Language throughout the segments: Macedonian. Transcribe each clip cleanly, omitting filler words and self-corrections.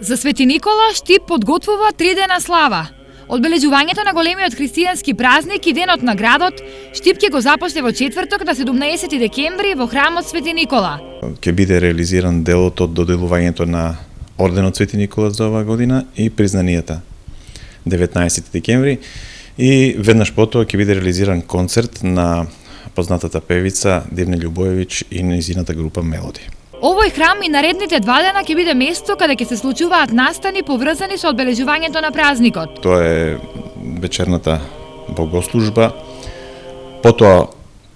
За Свети Никола Штип подготвува 3-дена слава. Одбележувањето на големиот христијански празник и денот на градот, Штип ќе го започне во четврток на 17 декември во храмот Свети Никола. Ќе биде реализиран делот од доделувањето на орденот Свети Никола за оваа година и признанијата 19 декември и веднаш потоа ќе биде реализиран концерт на познатата певица Дивна Љубоевиќ и нејзината група Мелоди. Овој храм и наредните 2 дена ќе биде место каде ќе се случуваат настани поврзани со одбележувањето на празникот. Тоа е вечерната богослужба, потоа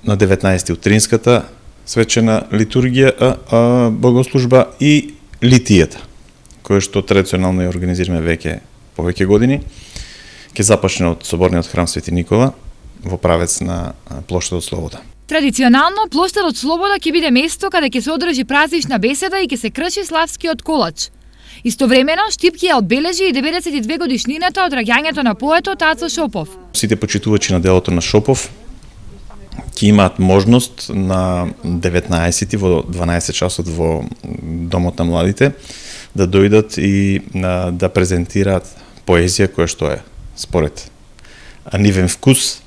на 19 утринската свечена литургија, богослужба и литијата, која што традиционално ја организираме веќе повеќе години. Ќе започне од соборниот храм Свети Никола во правец на плоштадот Слобода. Традиционално плоштадот Слобода ќе биде место каде ќе се одржи празнична беседа и ќе се крши славскиот колач. Истовремено Штип ќе одбележи и 92 годишнината од раѓањето на поетот Ацо Шопов. Сите почитувачи на делото на Шопов ќе имаат можност на 19 во 12 часот во Домот на младите да дојдат и да презентираат поезија која што е според нивен вкус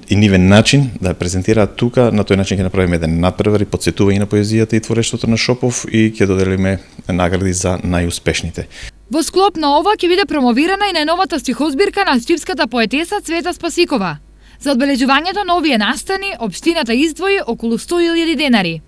и нивен начин да презентираат тука. На тој начин ќе направиме еден надпревар и потсетување на поезијата и творештвото на Шопов и ќе доделиме награди за најуспешните. Во склоп на ова ќе биде промовирана и најновата стихозбирка на штипската поетеса Цвета Спасикова. За одбележувањето на овие настани, општината издвои околу 100.000 денари.